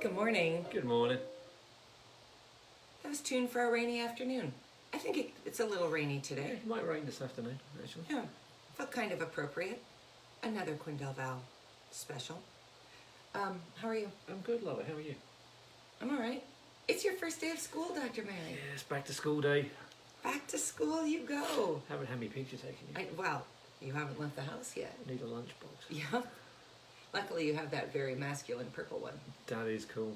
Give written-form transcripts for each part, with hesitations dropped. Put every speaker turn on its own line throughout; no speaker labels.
Good morning.
Good morning.
I was tuned for a rainy afternoon. I think it's a little rainy today.
It might rain this afternoon, actually.
Yeah, felt kind of appropriate. Another Quindel Val special. How are you?
I'm good, Lola. How are you?
I'm all right. It's your first day of school, Dr. Mary.
Yeah, it's back to school day.
Back to school you go.
Haven't had my picture taken yet.
Well, you haven't left the house yet.
Need a lunchbox.
Yeah. Luckily, you have that very masculine purple one.
That is cool.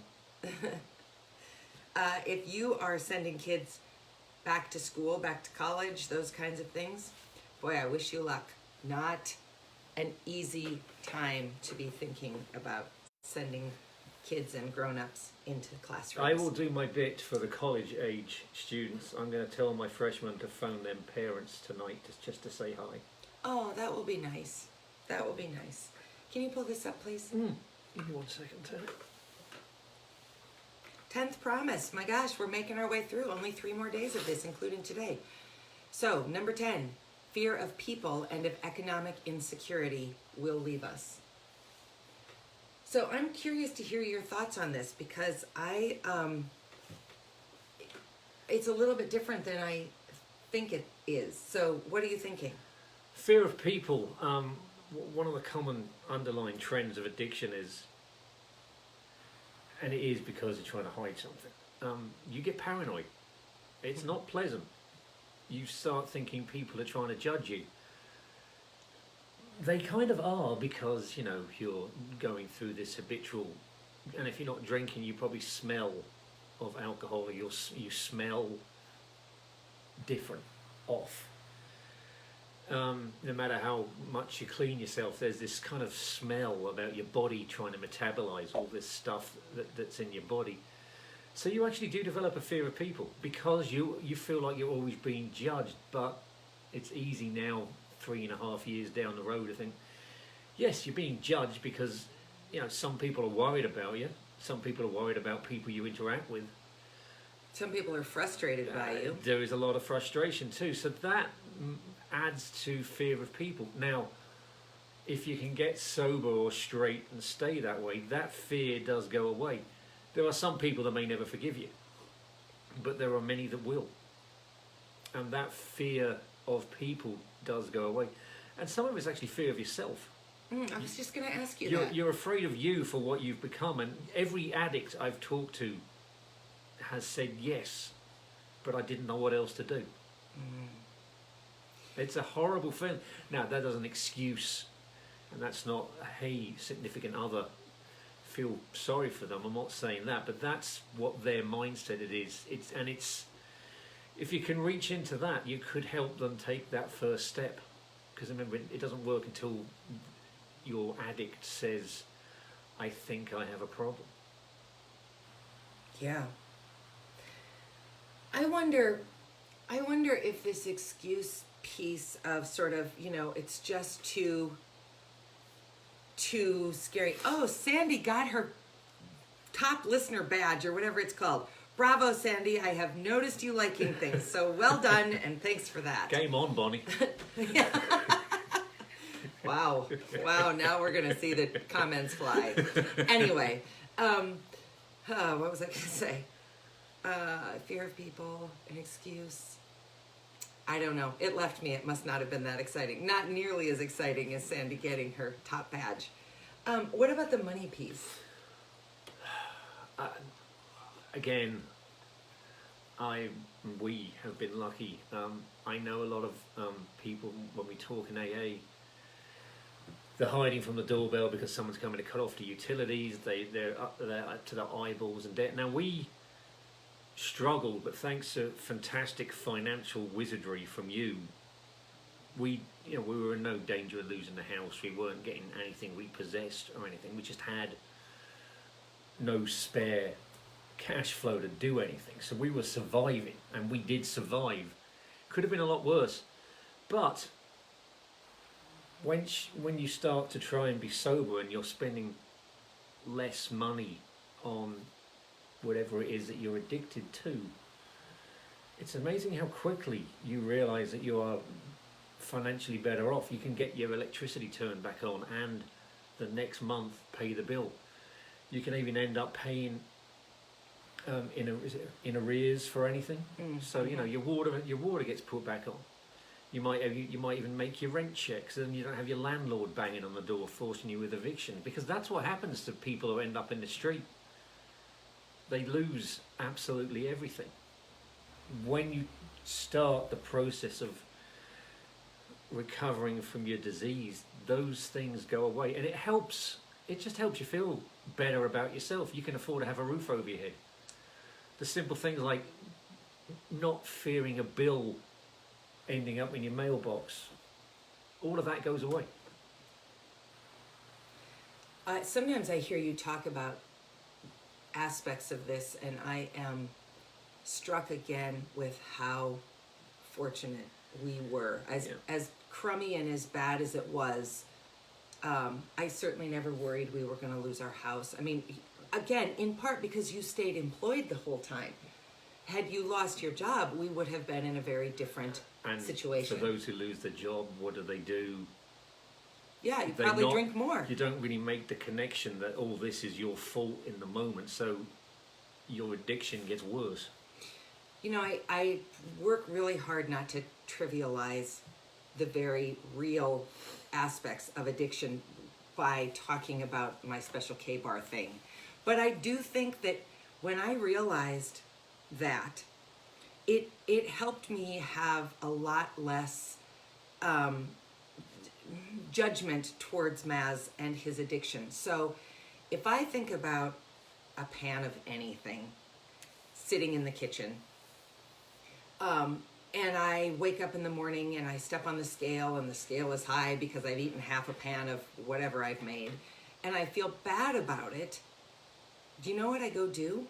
If you are sending kids back to school, back to college, those kinds of things, boy, I wish you luck. Not an easy time to be thinking about sending kids and grown-ups into classrooms.
I will do my bit for the college-age students. I'm going to tell my freshmen to phone them parents tonight just to say hi.
Oh, that will be nice. That will be nice. Can you pull this up, please?
Give me 1 second, Ted.
10th promise. My gosh, we're making our way through. Only 3 more days of this, including today. So, number 10, fear of people and of economic insecurity will leave us. So I'm curious to hear your thoughts on this because it's a little bit different than I think it is. So what are you thinking?
Fear of people. One of the common underlying trends of addiction is, and it is because you're trying to hide something, you get paranoid. It's not pleasant. You start thinking people are trying to judge you. They kind of are because, you know, you're going through this habitual, and if you're not drinking, you probably smell of alcohol, or you smell different, off. No matter how much you clean yourself, there's this kind of smell about your body trying to metabolize all this stuff that's in your body. So you actually do develop a fear of people because you feel like you're always being judged. But it's easy now, 3.5 years down the road, to think, yes, you're being judged because, you know, some people are worried about you. Some people are worried about people you interact with.
Some people are frustrated by you.
There is a lot of frustration too. So that adds to fear of people. Now, if you can get sober or straight and stay that way, that fear does go away. There are some people that may never forgive you, but there are many that will. And that fear of people does go away. And some of it's actually fear of yourself.
I was just going to ask you that.
You're afraid of you for what you've become. And every addict I've talked to has said yes, but I didn't know what else to do. It's a horrible feeling. Now, that doesn't excuse, and that's not, hey, significant other, feel sorry for them. I'm not saying that, but that's what their mindset it is. It's if you can reach into that, you could help them take that first step. Because remember, it doesn't work until your addict says, I think I have a problem.
Yeah. I wonder if this excuse piece of sort of, you know, it's just too scary. Oh, Sandy got her top listener badge or whatever it's called. Bravo, Sandy. I have noticed you liking things. So well done, and thanks for that.
Game on, Bonnie.
Yeah. Wow. Now we're going to see the comments fly. Anyway, what was I going to say? Fear of people, an excuse. I don't know. It left me. It must not have been that exciting. Not nearly as exciting as Sandy getting her top badge. What about the money piece?
Again, we have been lucky. I know a lot of people, when we talk in AA, they're hiding from the doorbell because someone's coming to cut off the utilities. They're up to their eyeballs in debt. Now, we struggled, but thanks to fantastic financial wizardry from you, we were in no danger of losing the house. We weren't getting anything repossessed or anything. We just had no spare cash flow to do anything. So we were surviving, and we did survive. Could have been a lot worse. But when you start to try and be sober and you're spending less money on whatever it is that you're addicted to, it's amazing how quickly you realize that you are financially better off. You can get your electricity turned back on and the next month pay the bill. You can even end up paying in arrears for anything. So you know your water gets put back on. You might even make your rent checks, and you don't have your landlord banging on the door forcing you with eviction, because that's what happens to people who end up in the street. They lose absolutely everything. When you start the process of recovering from your disease, those things go away, and it helps. It just helps you feel better about yourself. You can afford to have a roof over your head. The simple things like not fearing a bill ending up in your mailbox, all of that goes away.
Sometimes I hear you talk about aspects of this, and I am struck again with how fortunate we were. As crummy and as bad as it was, I certainly never worried we were going to lose our house. I mean, again, in part because you stayed employed the whole time. Had you lost your job, we would have been in a very different situation.
For those who lose their job, what do?
Yeah, you probably drink more.
You don't really make the connection that all this is your fault in the moment, so your addiction gets worse.
You know, I work really hard not to trivialize the very real aspects of addiction by talking about my special K-bar thing. But I do think that when I realized that, it helped me have a lot less judgment towards Maz and his addiction. So if I think about a pan of anything sitting in the kitchen, and I wake up in the morning and I step on the scale and the scale is high because I've eaten half a pan of whatever I've made, and I feel bad about it, do you know what I go do?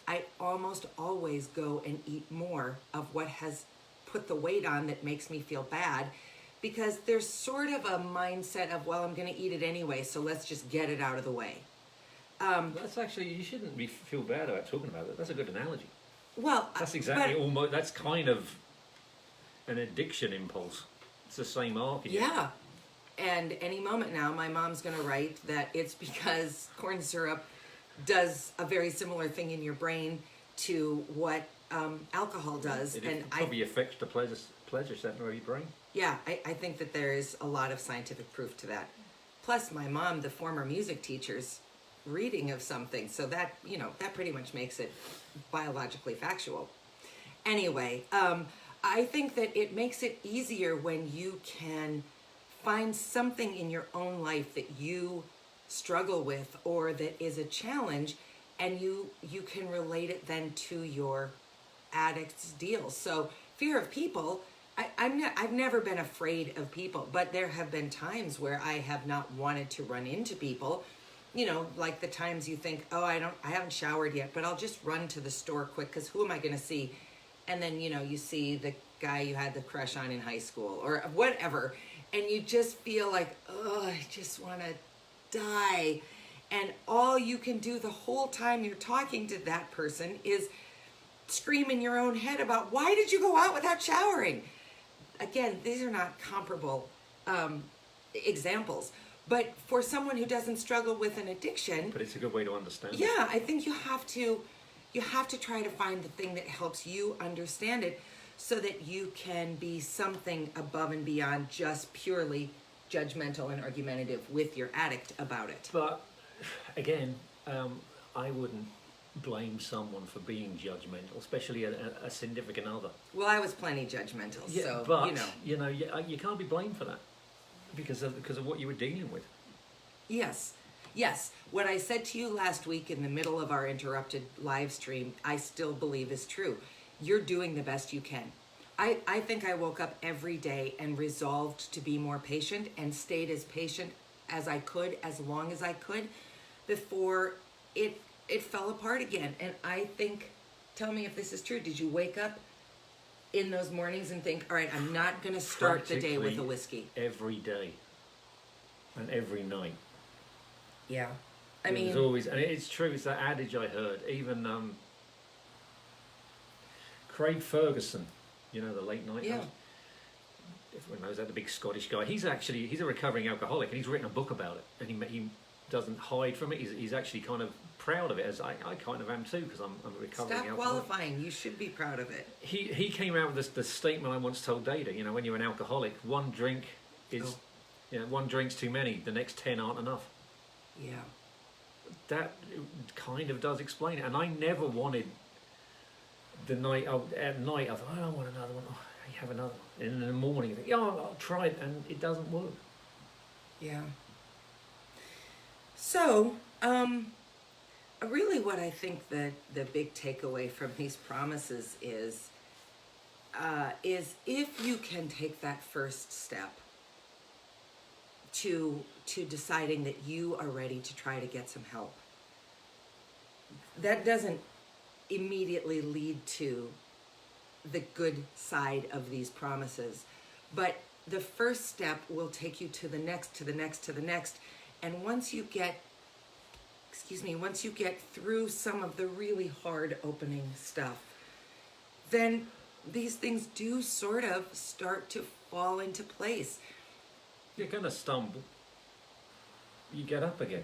I almost always go and eat more of what has put the weight on that makes me feel bad, because there's sort of a mindset of, well, I'm going to eat it anyway, so let's just get it out of the way.
That's actually, you shouldn't feel bad about talking about it. That's a good analogy.
Well,
that's exactly that's kind of an addiction impulse. It's the same argument.
Yeah. And any moment now, my mom's going to write that it's because corn syrup does a very similar thing in your brain to what alcohol does.
It probably affects the pleasure center of your brain.
Yeah, I think that there is a lot of scientific proof to that. Plus, my mom, the former music teacher's reading of something, so that, you know, that pretty much makes it biologically factual. Anyway, I think that it makes it easier when you can find something in your own life that you struggle with or that is a challenge, and you can relate it then to your addict's deal. So fear of people, I've never been afraid of people, but there have been times where I have not wanted to run into people. You know, like the times you think, oh, I haven't showered yet, but I'll just run to the store quick because who am I going to see? And then, you know, you see the guy you had the crush on in high school or whatever, and you just feel like, oh, I just want to die. And all you can do the whole time you're talking to that person is scream in your own head about, why did you go out without showering? Again, these are not comparable examples. But for someone who doesn't struggle with an addiction...
But it's a good way to understand it.
Yeah, I think you have to try to find the thing that helps you understand it so that you can be something above and beyond just purely judgmental and argumentative with your addict about it.
But, again, I wouldn't blame someone for being judgmental, especially a significant other.
Well, I was plenty judgmental,
yeah,
so,
but, you know, you can't be blamed for that. Because of what you were dealing with.
Yes. What I said to you last week in the middle of our interrupted live stream, I still believe is true. You're doing the best you can. I think I woke up every day and resolved to be more patient and stayed as patient as I could, as long as I could, before it fell apart again. And I think, tell me if this is true, did you wake up in those mornings and think, all right, I'm not going to start the day with a whiskey?
Every day and every night.
Yeah. I
mean, there's always, and it's true, it's that adage I heard, even Craig Ferguson, you know, the late night host. Everyone knows that, the big Scottish guy. He's a recovering alcoholic, and he's written a book about it, and doesn't hide from it. He's actually kind of proud of it, as I kind of am too, because I'm a recovering
Stop
alcoholic.
qualifying. You should be proud of it.
He came out with the statement I once told Data. You know, when you're an alcoholic, one drink is, one drink's too many. The next 10 aren't enough.
Yeah.
That kind of does explain it. And I never wanted at night I thought, I want another one. Oh, you have another one. And in the morning, I think, I'll try it, and it doesn't work.
Yeah. So, really what I think the big takeaway from these promises is if you can take that first step to deciding that you are ready to try to get some help, that doesn't immediately lead to the good side of these promises, but the first step will take you to the next, to the next, to the next. And once you get through some of the really hard opening stuff, then these things do sort of start to fall into place.
You're going to stumble. You get up again.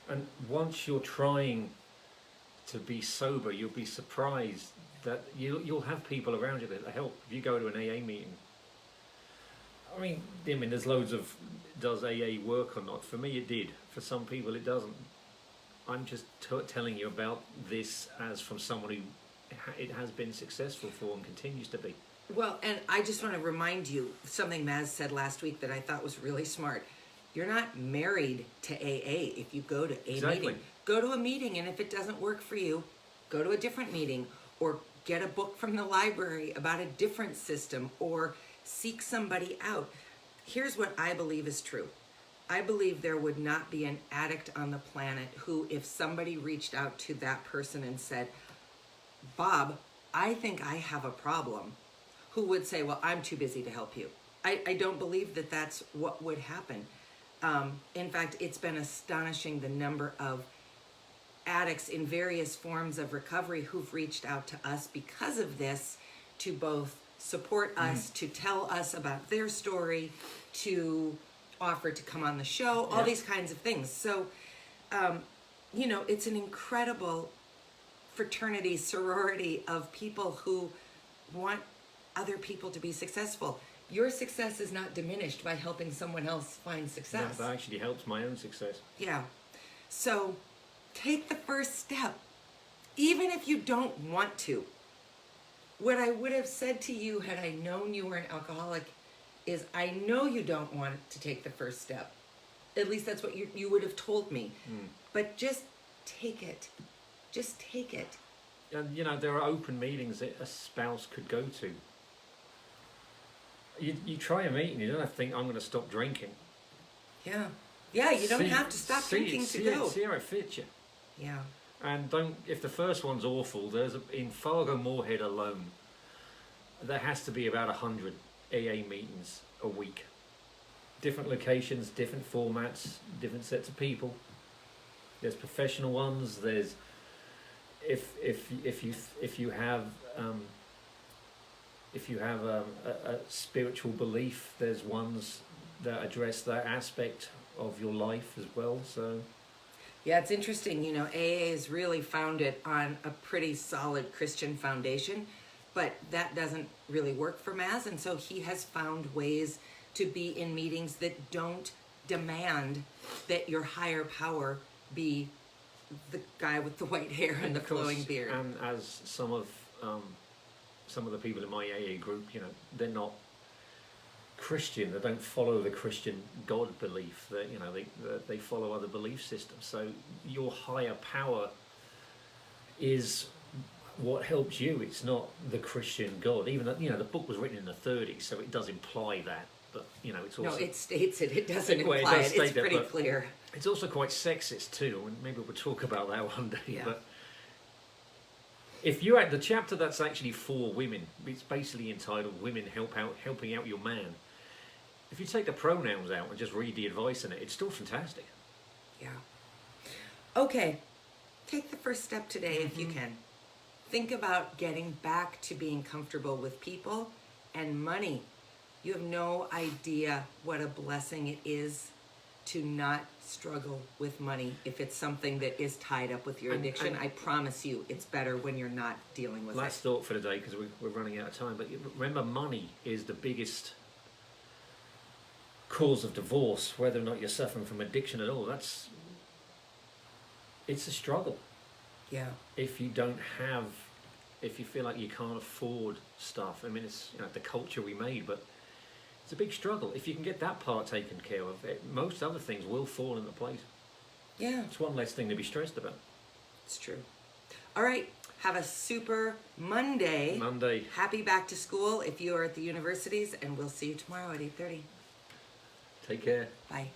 And once you're trying to be sober, you'll be surprised that you'll have people around you that help. If you go to an AA meeting, I mean, there's loads of, does AA work or not? For me, it did. For some people, it doesn't. I'm just telling you about this as from someone who it has been successful for and continues to be.
Well, and I just want to remind you something Maz said last week that I thought was really smart. You're not married to AA if you go to a meeting. Go to a meeting, and if it doesn't work for you, go to a different meeting, or get a book from the library about a different system, or seek somebody out. Here's what I believe is true. I believe there would not be an addict on the planet who, if somebody reached out to that person and said, Bob, I think I have a problem, who would say, well, I'm too busy to help you. I don't believe that that's what would happen. In fact, it's been astonishing the number of addicts in various forms of recovery who've reached out to us because of this, to both support us, to tell us about their story, to offer to come on the show, all these kinds of things. So, it's an incredible fraternity, sorority of people who want other people to be successful. Your success is not diminished by helping someone else find success.
That actually helps my own success.
Yeah. So take the first step, even if you don't want to. What I would have said to you had I known you were an alcoholic is, I know you don't want to take the first step. At least that's what you would have told me. But just take it. Just take it.
And, there are open meetings that a spouse could go to. You try a meeting, you don't have to think, I'm going to stop drinking.
Yeah. Yeah, you don't have to stop drinking to go.
See how it fits you.
Yeah.
And if the first one's awful, in Fargo Moorhead alone, there has to be about 100 AA meetings a week. Different locations, different formats, different sets of people. There's professional ones. There's if you have a spiritual belief, there's ones that address that aspect of your life as well. So
yeah, it's interesting. AA is really founded on a pretty solid Christian foundation, but that doesn't really work for Maz, and so he has found ways to be in meetings that don't demand that your higher power be the guy with the white hair and the flowing beard.
And as some of the people in my AA group, they're not Christian. They don't follow the Christian God belief. They follow other belief systems. So your higher power is what helps you. It's not the Christian God. Even though, the book was written in the 30s, so it does imply that. But it's also,
no, it states it. It doesn't
well,
imply
it.
It's pretty clear.
It's also quite sexist too, and maybe we'll talk about that one day.
Yeah.
But if you had the chapter that's actually for women, it's basically entitled "Women Helping Out Your Man." If you take the pronouns out and just read the advice in it, it's still fantastic.
Yeah. Okay, take the first step today if you can. Think about getting back to being comfortable with people and money. You have no idea what a blessing it is to not struggle with money if it's something that is tied up with your addiction. I promise you, it's better when you're not dealing with
Last thought for the day, because we're running out of time, but remember, money is the biggest cause of divorce, whether or not you're suffering from addiction at all. It's a struggle.
Yeah.
If you feel like you can't afford stuff, I mean, it's the culture we made, but it's a big struggle. If you can get that part taken care of, most other things will fall into place.
Yeah.
It's one less thing to be stressed about.
It's true. All right. Have a super Monday. Happy back to school if you are at the universities, and we'll see you tomorrow at 8:30.
Take care.
Bye.